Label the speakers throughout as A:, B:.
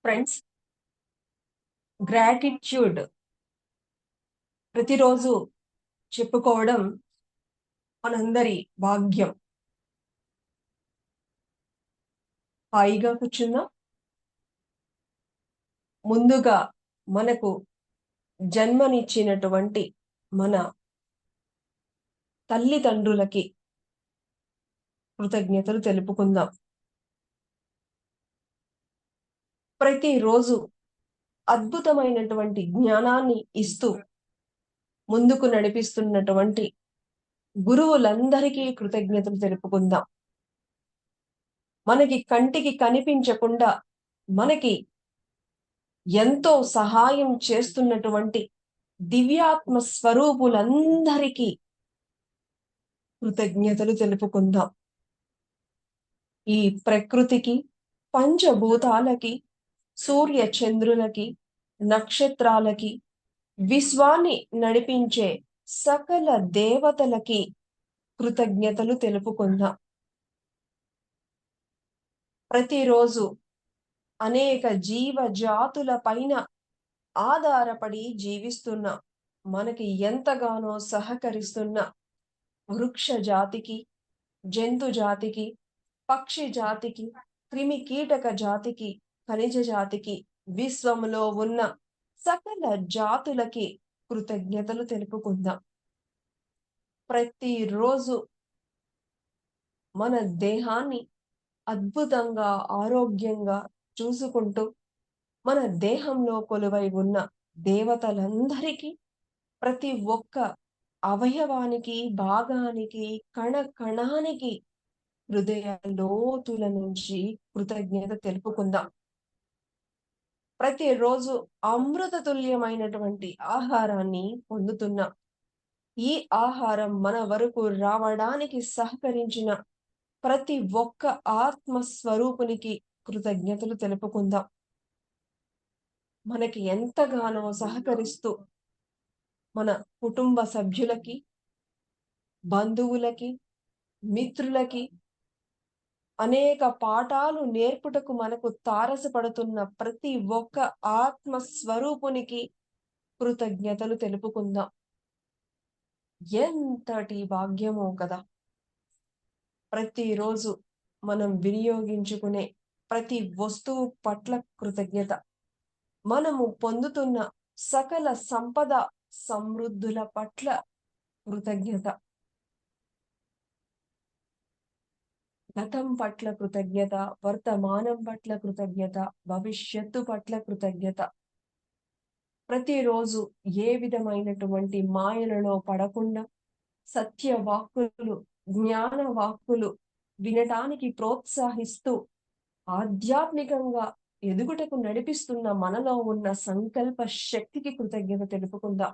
A: Friends, gratitude ప్రతిరోజు చెప్పుకోవడం మనందరి భాగ్యం. హాయిగా కూర్చుందాం. ముందుగా మనకు జన్మనిచ్చినటువంటి మన తల్లిదండ్రులకి కృతజ్ఞతలు తెలుపుకుందాం. ప్రతిరోజు అద్భుతమైనటువంటి జ్ఞానాన్ని ఇస్తూ ముందుకు నడిపిస్తున్నటువంటి గురువులందరికీ కృతజ్ఞతలు తెలుపుకుందాం. మనకి కంటికి కనిపించకుండా మనకి ఎంతో సహాయం చేస్తున్నటువంటి దివ్యాత్మ స్వరూపులందరికీ కృతజ్ఞతలు తెలుపుకుందాం. ఈ ప్రకృతికి, పంచభూతాలకి, సూర్య చంద్రులకి, నక్షత్రాలకి, విశ్వాన్ని నడిపించే సకల దేవతలకి కృతజ్ఞతలు తెలుపుకుందాం. ప్రతిరోజు అనేక జీవజాతుల పైన ఆధారపడి జీవిస్తున్న, మనకి ఎంతగానో సహకరిస్తున్న వృక్ష జాతికి, జంతు జాతికి, పక్షి జాతికి, క్రిమి కీటక జాతికి, ఖనిజ జాతికి, విశ్వంలో ఉన్న సకల జాతులకి కృతజ్ఞతలు తెలుపుకుందాం. ప్రతిరోజు మన దేహాన్ని అద్భుతంగా, ఆరోగ్యంగా చూసుకుంటూ మన దేహంలో కొలువై ఉన్న దేవతలందరికీ, ప్రతి ఒక్క అవయవానికి, భాగానికి, కణ కణానికి హృదయ లోతుల నుంచి కృతజ్ఞత తెలుపుకుందాం. ప్రతిరోజు అమృత తుల్యమైనటువంటి ఆహారాన్ని పొందుతున్నాం. ఈ ఆహారం మన వరకు రావడానికి సహకరించిన ప్రతి ఒక్క ఆత్మ స్వరూపునికి కృతజ్ఞతలు తెలుపుకుందాం. మనకి ఎంతగానో సహకరిస్తూ మన కుటుంబ సభ్యులకి, బంధువులకి, మిత్రులకి అనేక పాఠాలు నేర్పుటకు మనకు తారసపడుతున్న ప్రతి ఒక్క ఆత్మ స్వరూపునికి కృతజ్ఞతలు తెలుపుకుందాం. ఎంతటి భాగ్యమో కదా! ప్రతిరోజు మనం వినియోగించుకునే ప్రతి వస్తువు పట్ల కృతజ్ఞత, మనము పొందుతున్న సకల సంపద సమృద్ధుల పట్ల కృతజ్ఞత, గతం పట్ల కృతజ్ఞత, వర్తమానం పట్ల కృతజ్ఞత, భవిష్యత్తు పట్ల కృతజ్ఞత. ప్రతిరోజు ఏ విధమైనటువంటి మాయలలో పడకుండా సత్య వాక్కులు, జ్ఞాన వాక్కులు వినటానికి ప్రోత్సహిస్తూ ఆధ్యాత్మికంగా ఎదుగుటకు నడిపిస్తున్న మనలో ఉన్న సంకల్ప శక్తికి కృతజ్ఞత తెలుపుకుందాం.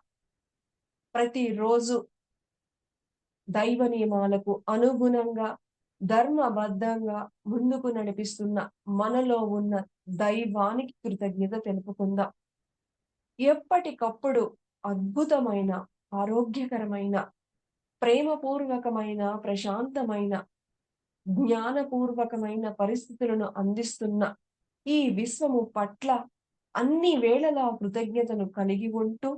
A: ప్రతిరోజు దైవ నియమాలకు అనుగుణంగా, ధర్మబద్ధంగా ముందుకు నడిపిస్తున్న మనలో ఉన్న దైవానికి కృతజ్ఞత తెలుపుకుందాం. ఎప్పటికప్పుడు అద్భుతమైన, ఆరోగ్యకరమైన, ప్రేమపూర్వకమైన, ప్రశాంతమైన, జ్ఞానపూర్వకమైన పరిస్థితులను అందిస్తున్న ఈ విశ్వము పట్ల అన్ని వేళలా కృతజ్ఞతను కలిగి ఉంటూ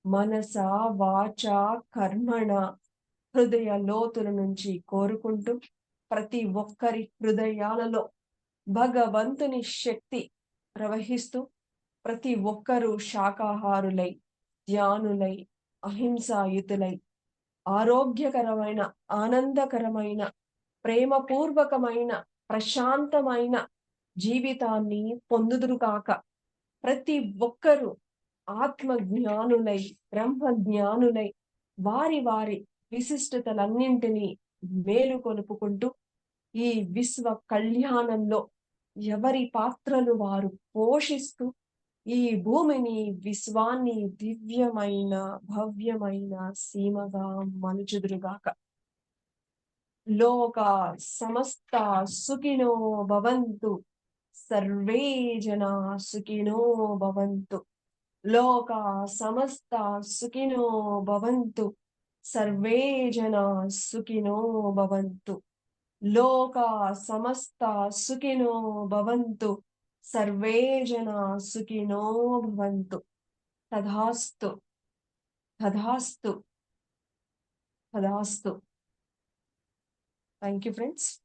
A: మనస, వాచ, కర్మణ, హృదయ లోతుల నుంచి కోరుకుంటూ ప్రతి ఒక్కరి హృదయాలలో భగవంతుని శక్తి ప్రవహిస్తూ ప్రతి ఒక్కరూ శాకాహారులై, ధ్యానులై, అహింసాయుతులై, ఆరోగ్యకరమైన, ఆనందకరమైన, ప్రేమపూర్వకమైన, ప్రశాంతమైన జీవితాన్ని పొందుదురుగాక. ప్రతి ఒక్కరూ ఆత్మ జ్ఞానులై, బ్రహ్మ జ్ఞానులై, వారి వారి విశిష్టతలన్నింటినీ మేలుకొలుపుకుంటూ ఈ విశ్వ కళ్యాణంలో ఎవరి పాత్రలు వారు పోషిస్తూ ఈ భూమిని, విశ్వాన్ని దివ్యమైన, భవ్యమైన సీమగా మలుచుదురుగాక. లోక సమస్త సుఖినో భవంతు, సర్వే జనా సుఖినో భవంతు. లోక సమస్త సుఖినో భవంతు, సర్వే జనా సుఖినో భవంతు. లోక సమస్త సుఖినో భవంతు, సర్వే జనా సుఖినో భవంతు. తథాస్తు. తథాస్తు. తథాస్తు. Thank you friends.